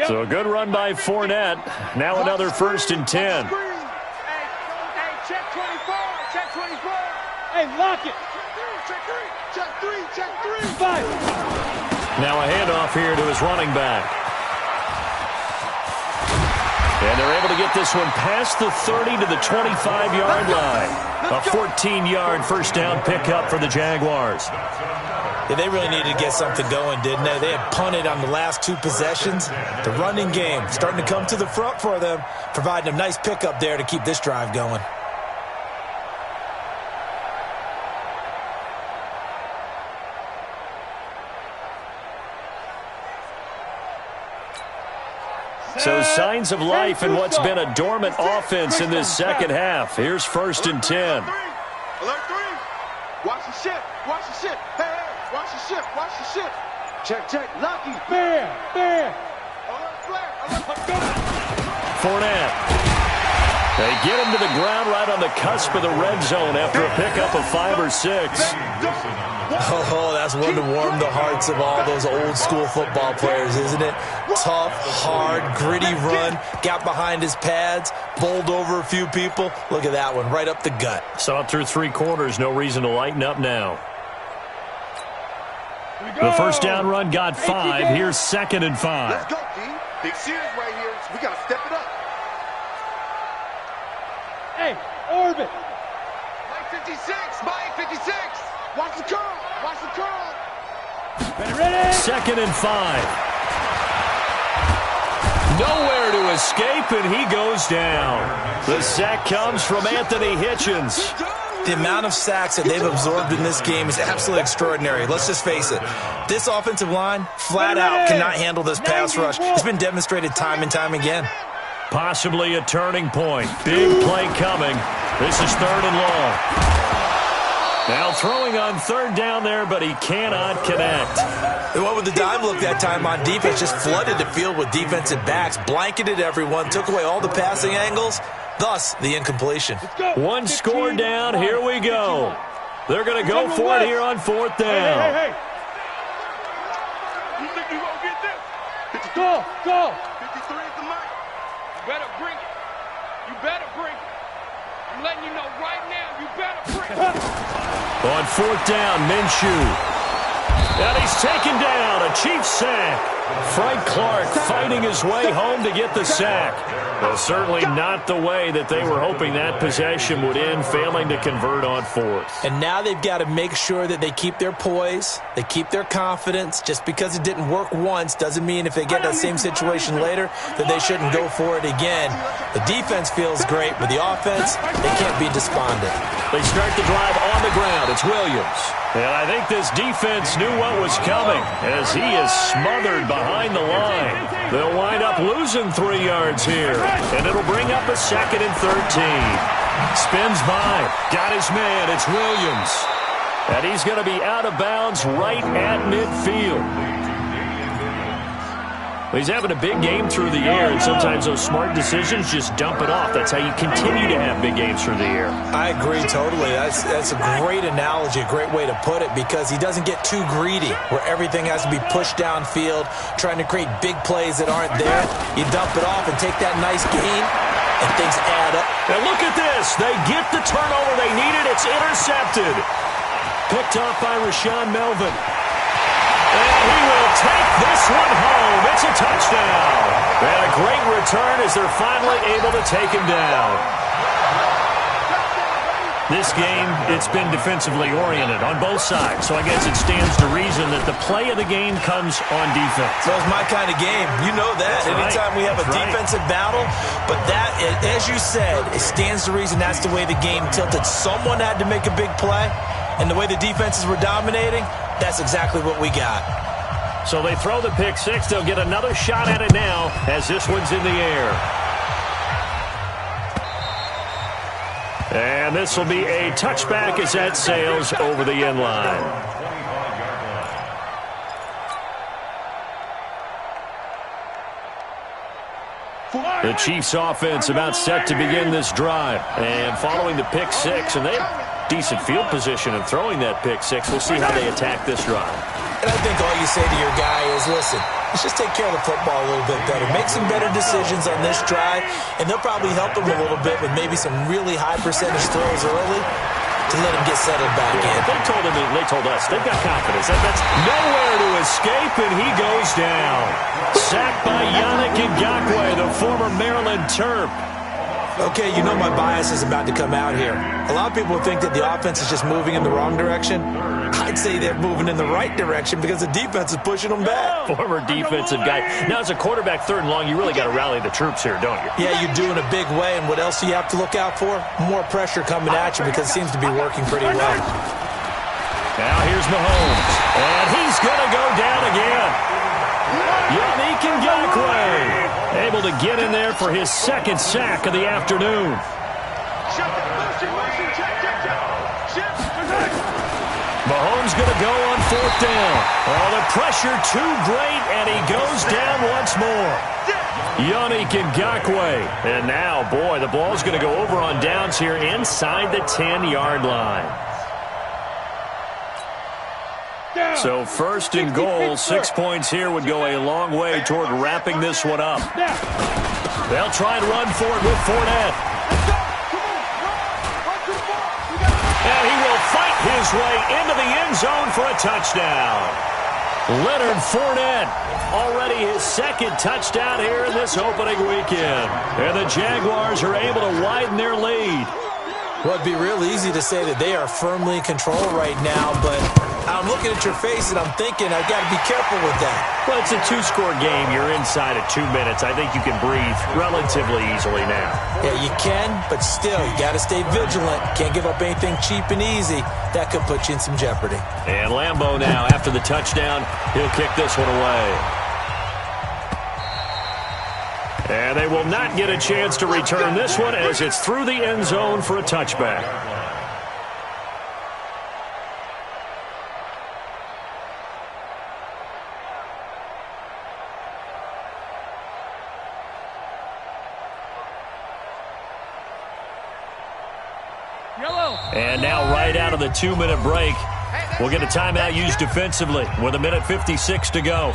So a good run by Fournette. Now another 1st and 10. Hey, check 24, check 24. Hey, lock it. Check 3, check 3. 5. Now a handoff here to his running back. And they're able to get this one past the 30 to the 25-yard line. A 14-yard first down pickup for the Jaguars. Yeah, they really needed to get something going, didn't they? They had punted on the last 2 possessions. The running game starting to come to the front for them, providing a nice pickup there to keep this drive going. So signs of life in what's been a dormant offense in this second half. Here's 1st and 10. Alert 3. Watch the ship. Watch the ship. Hey, watch the ship. Watch the ship. Check. Lucky. Bear. Alert flare. Fournette. They get him to the ground right on the cusp of the red zone after a pickup of 5 or 6. Oh, that's one to warm the hearts of all those old-school football players, isn't it? Tough, hard, gritty run, got behind his pads, bowled over a few people. Look at that one, right up the gut. Saw it through 3 quarters, no reason to lighten up now. The first down run got 5. Here's 2nd and 5. Let's go, D. Big series right here. So we got to step it up. Hey, orbit. Mike 56. Mike 56. Watch the curl. Watch the curl. Ready. 2nd and 5. Nowhere to escape, and he goes down. The sack comes from Anthony Hitchens. The amount of sacks that they've absorbed in this game is absolutely extraordinary. Let's just face it. This offensive line, flat out, cannot handle this pass rush. It's been demonstrated time and time again. Possibly a turning point. Big play coming. This is 3rd and long. Now throwing on 3rd down there, but he cannot connect. And what with the dive look that time on defense, just flooded the field with defensive backs, blanketed everyone, took away all the passing angles, thus the incompletion. One score down, here we go. They're going to go for it here on 4th down. Hey. You think you gonna get this? Go. 53 is the mic. You better bring it. I'm letting letting you know right now, you better bring. On fourth down, Minshew. And he's taken down, a Chiefs sack. Frank Clark fighting his way home to get the sack. Well, certainly not the way that they were hoping that possession would end, failing to convert on fourth. And now they've got to make sure that they keep their poise, they keep their confidence. Just because it didn't work once doesn't mean if they get that same situation later that they shouldn't go for it again. The defense feels great, but the offense, they can't be despondent. They start the drive on the ground. It's Williams. And I think this defense knew what was coming as he is smothered behind the line. They'll wind up losing 3 yards here, and it'll bring up a 2nd and 13. Spins by, got his man, it's Williams. And he's going to be out of bounds right at midfield. He's having a big game through the air, and sometimes those smart decisions just dump it off. That's how you continue to have big games through the air. I agree totally. That's a great analogy, a great way to put it, because he doesn't get too greedy where everything has to be pushed downfield, trying to create big plays that aren't there. You dump it off and take that nice gain, and things add up. And look at this. They get the turnover they needed. It's intercepted. Picked off by Rashaan Melvin. And he will take this one home. It's a touchdown. And a great return as they're finally able to take him down. This game, it's been defensively oriented on both sides, so I guess it stands to reason that the play of the game comes on defense. So it's my kind of game. You know that. That's Anytime right. we have a defensive battle, but that, as you said, it stands to reason that's the way the game tilted. Someone had to make a big play, and the way the defenses were dominating, that's exactly what we got. So they throw the pick six. They'll get another shot at it now as this one's in the air. And this will be a touchback as that sails over the end line. The Chiefs offense about set to begin this drive. And following the pick six, and they have decent field position in throwing that pick six. We'll see how they attack this drive. And I think all you say to your guy is, listen, let's just take care of the football a little bit better. Make some better decisions on this drive, and they'll probably help them a little bit with maybe some really high percentage throws early to let him get settled back in. They told us they've got confidence. That's nowhere to escape, and he goes down. Sacked by Yannick Ngakoue, the former Maryland Terp. Okay, you know my bias is about to come out here. A lot of people think that the offense is just moving in the wrong direction. I'd say they're moving in the right direction because the defense is pushing them back. Former defensive guy. Now, as a quarterback, 3rd and long, you really got to rally the troops here, don't you? Yeah, you do in a big way. And what else do you have to look out for? More pressure coming at you because it seems to be working pretty well. Now here's Mahomes. And he's going to go down again. Yannick Ngakoue able to get in there for his 2nd sack of the afternoon. Mahomes going to go on 4th down. Oh, the pressure too great, and he goes down once more. Yannick Ngakoue. And now, boy, the ball's going to go over on downs here inside the 10-yard line. So 1st and goal, 6 points here would go a long way toward wrapping this one up. They'll try and run for it with Fournette. And he will fight his way into the end zone for a touchdown. Leonard Fournette, already his 2nd touchdown here in this opening weekend. And the Jaguars are able to widen their lead. Well, it'd be real easy to say that they are firmly in control right now, but I'm looking at your face and I'm thinking I've got to be careful with that. Well, it's a 2-score game. You're inside of 2 minutes. I think you can breathe relatively easily now. Yeah, you can, but still, you got to stay vigilant. Can't give up anything cheap and easy. That could put you in some jeopardy. And Lambeau now, after the touchdown, he'll kick this one away. And they will not get a chance to return this one as it's through the end zone for a touchback. And now right out of the 2-minute break, we'll get a timeout used defensively with 1:56 to go.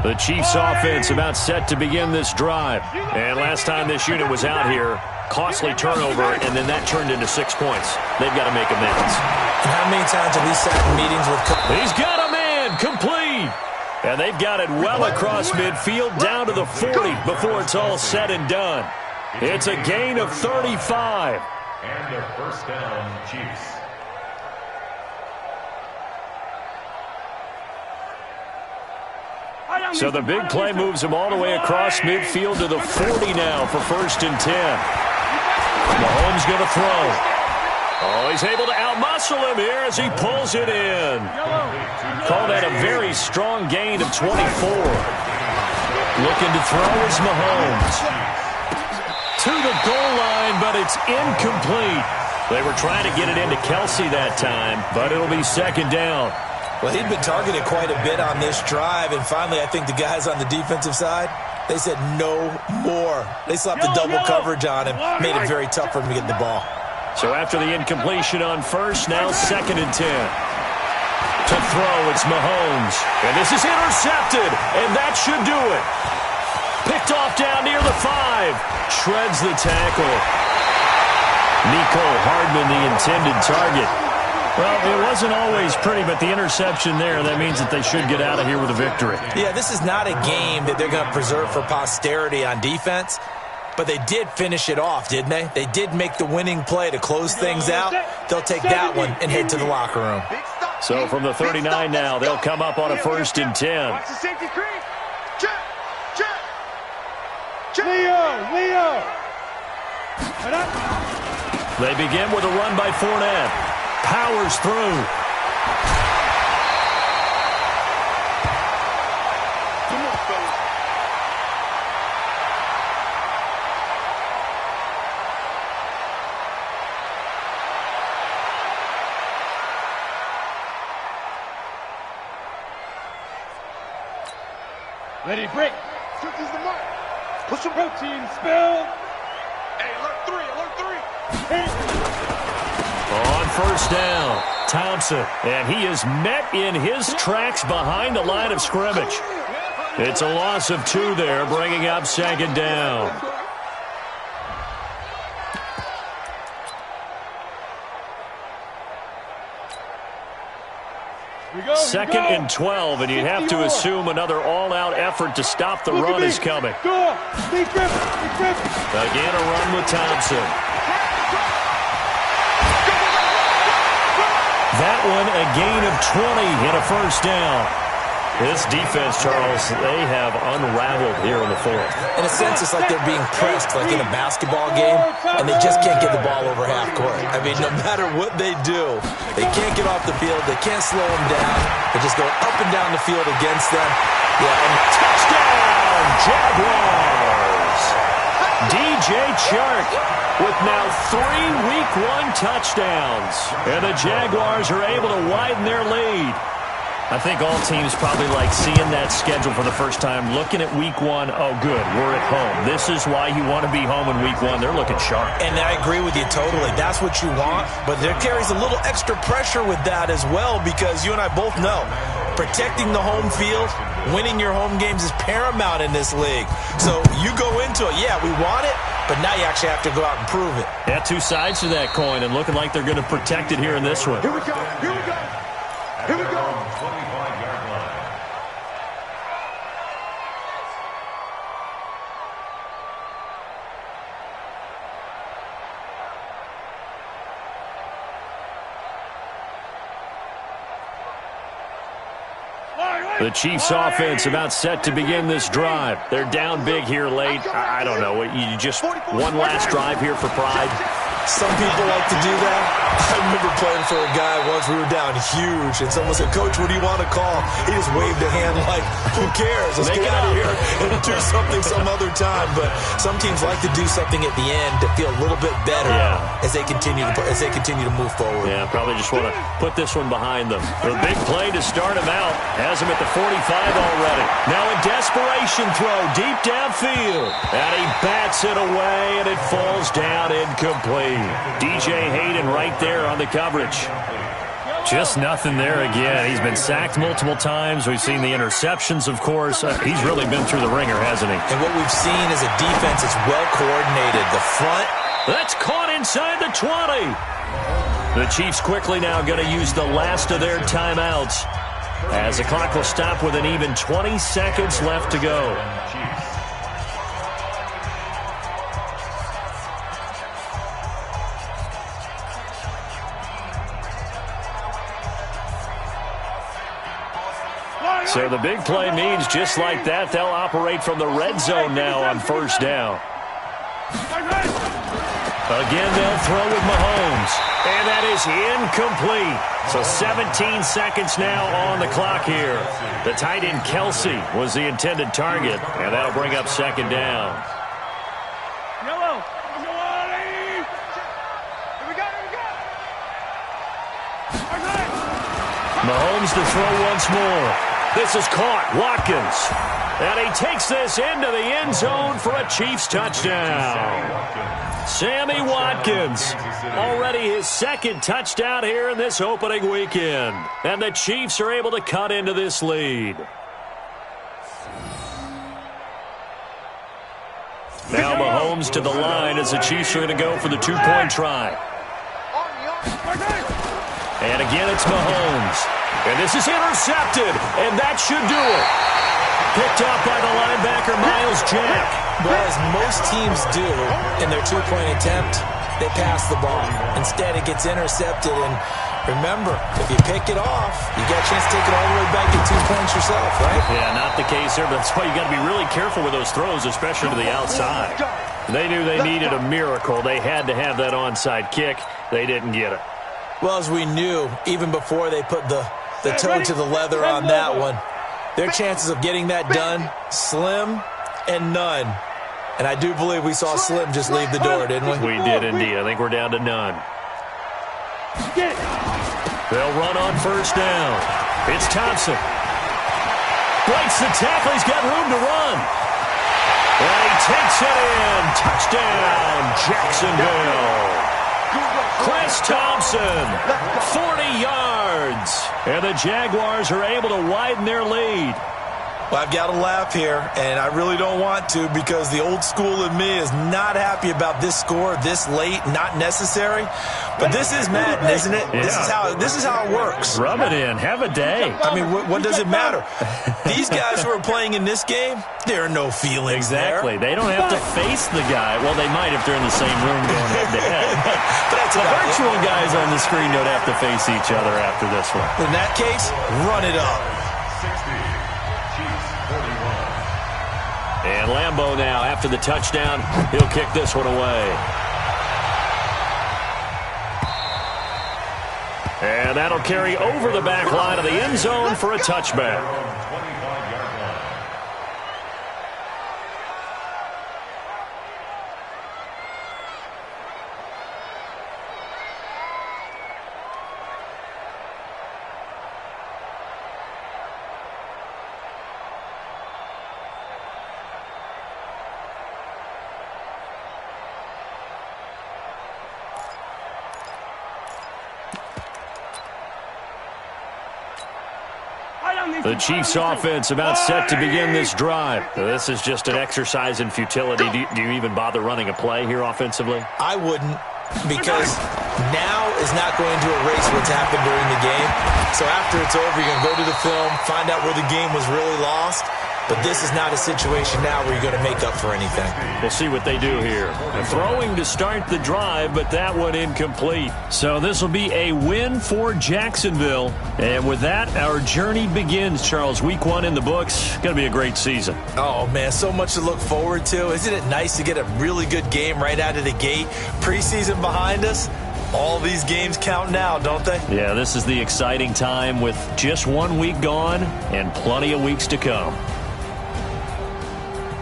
The Chiefs offense about set to begin this drive. And last time this unit was out here, costly turnover, and then that turned into 6 points. They've got to make amends. And how many times have we sat in meetings with... He's got a man complete. And they've got it well across midfield down to the 40 before it's all said and done. It's a gain of 35. And a first down, Chiefs. So the big play moves him all the way across midfield to the 40 now for 1st and 10. Mahomes going to throw. Oh, he's able to outmuscle him here as he pulls it in. Call that a very strong gain of 24. Looking to throw is Mahomes. To the goal line, but it's incomplete. They were trying to get it into Kelsey that time, but it'll be 2nd down. Well, he'd been targeted quite a bit on this drive, and finally I think the guys on the defensive side, they said no more. They slapped the double coverage on him, made it very tough for him to get the ball. So after the incompletion on 1st, now 2nd and 10. To throw, it's Mahomes. And this is intercepted, and that should do it. Picked off down near the 5. Shreds the tackle. Nico Hardman, the intended target. Well, it wasn't always pretty, but the interception there, that means that they should get out of here with a victory. Yeah, this is not a game that they're going to preserve for posterity on defense, but they did finish it off, didn't they? They did make the winning play to close things out. They'll take that one and head to the locker room. So from the 39 now, they'll come up on a 1st and 10. Watch the safety screen. Check. Leo. They begin with a run by Fournette. Powers through. Come on, fellas. Let it break. Switches the mark. Push him. Protein spill. Hey, alert 3. On 1st down, Thompson, and he is met in his tracks behind the line of scrimmage. It's a loss of 2 there, bringing up 2nd down. Second and 12, and you have to assume another all-out effort to stop the run is coming. Again, a run with Thompson. That one, a gain of 20 and a 1st down. This defense, Charles, they have unraveled here in the 4th. In a sense, it's like they're being pressed like in a basketball game, and they just can't get the ball over half court. I mean, no matter what they do, they can't get off the field. They can't slow them down. They just go up and down the field against them. Yeah, and Touchdown, Jaguars! DJ Chark with now 3 Week 1 touchdowns. And the Jaguars are able to widen their lead. I think all teams probably like seeing that schedule for the first time, looking at Week 1, oh, good, we're at home. This is why you want to be home in Week 1. They're looking sharp. And I agree with you totally. That's what you want, but there carries a little extra pressure with that as well because you and I both know protecting the home field, winning your home games is paramount in this league. So you go into it, yeah, we want it, but now you actually have to go out and prove it. Yeah, 2 sides to that coin and looking like they're going to protect it here in this one. Here we go. Here we go. 25-yard line. The Chiefs offense about set to begin this drive. They're down big here late. I don't know. You just one last drive here for pride. Some people like to do that. I remember playing for a guy once. We were down huge, and someone said, "Coach, what do you want to call?" He just waved a hand like, "Who cares? Let's get out of here and do something some other time." But some teams like to do something at the end to feel a little bit better as they continue to move forward. Yeah, probably just want to put this one behind them. The big play to start him out has him at the 45 already. Now a desperation throw deep downfield, and he bats it away, and it falls down incomplete. DJ Hayden right there on the coverage. Just nothing there again. He's been sacked multiple times. We've seen the interceptions, of course. He's really been through the ringer, hasn't he? And what we've seen is a defense that's well coordinated. The front. That's caught inside the 20. The Chiefs quickly now going to use the last of their timeouts, as the clock will stop with an even 20 seconds left to go. So the big play means just like that, they'll operate from the red zone now on first down. Again, they'll throw with Mahomes. And that is incomplete. So 17 seconds now on the clock here. The tight end Kelsey was the intended target, and that'll bring up second down. Yellow. Mahomes to throw once more. This is caught. Watkins. And he takes this into the end zone for a Chiefs touchdown. Sammy Watkins. Already his second touchdown here in this opening weekend. And the Chiefs are able to cut into this lead. Now Mahomes to the line as the Chiefs are going to go for the two-point try. And again, it's Mahomes. And this is intercepted, and that should do it. Picked up by the linebacker, Miles Jack. Well, as most teams do in their two-point attempt, they pass the ball. Instead, it gets intercepted, and remember, if you pick it off, you got a chance to take it all the way back to 2 points yourself, right? Yeah, not the case here, but that's why you got to be really careful with those throws, especially to the outside. They knew they needed a miracle. They had to have that onside kick. They didn't get it. Well, as we knew, even before they put the toe to the leather on that one, their chances of getting that done, slim and none. And I do believe we saw Slim just leave the door, didn't we? We did indeed. I think we're down to none. They'll run on first down. It's Thompson. Breaks the tackle. He's got room to run. And he takes it in. Touchdown, Jacksonville. Chris Thompson, 40 yards. And the Jaguars are able to widen their lead. Well, I've got to laugh here, and I really don't want to because the old school in me is not happy about this score this late, not necessary. But this is Madden, isn't it? Yeah. This is how it works. Rub it in. Have a day. I mean, what does it matter? These guys who are playing in this game, there are no feelings Exactly. there. They don't have to face the guy. Well, they might if they're in the same room going head-to-head. But that's the about virtual it. guys on the screen don't have to face each other after this one. In that case, run it up. 60. Chiefs 41. And Lambeau now, after the touchdown, he'll kick this one away. And that'll carry over the back line of the end zone for a touchback. 25-yard line. The Chiefs offense about set to begin this drive. This is just an exercise in futility. Do you even bother running a play here offensively? I wouldn't, because now is not going to erase what's happened during the game. So after it's over, you're going to go to the film, find out where the game was really lost. But this is not a situation now where you're going to make up for anything. We'll see what they do here. They're throwing to start the drive, but that one incomplete. So this will be a win for Jacksonville. And with that, our journey begins, Charles. Week 1 in the books. Going to be a great season. Oh, man, so much to look forward to. Isn't it nice to get a really good game right out of the gate? Preseason behind us. All these games count now, don't they? Yeah, this is the exciting time with just 1 week gone and plenty of weeks to come.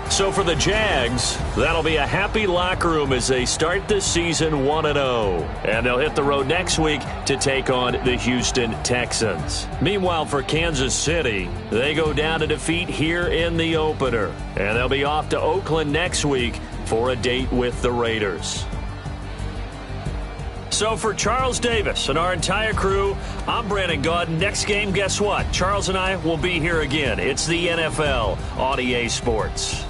So for the Jags, that'll be a happy locker room as they start this season 1-0. And they'll hit the road next week to take on the Houston Texans. Meanwhile, for Kansas City, they go down to defeat here in the opener. And they'll be off to Oakland next week for a date with the Raiders. So for Charles Davis and our entire crew, I'm Brandon Gaudin. Next game, guess what? Charles and I will be here again. It's the NFL on EA Sports.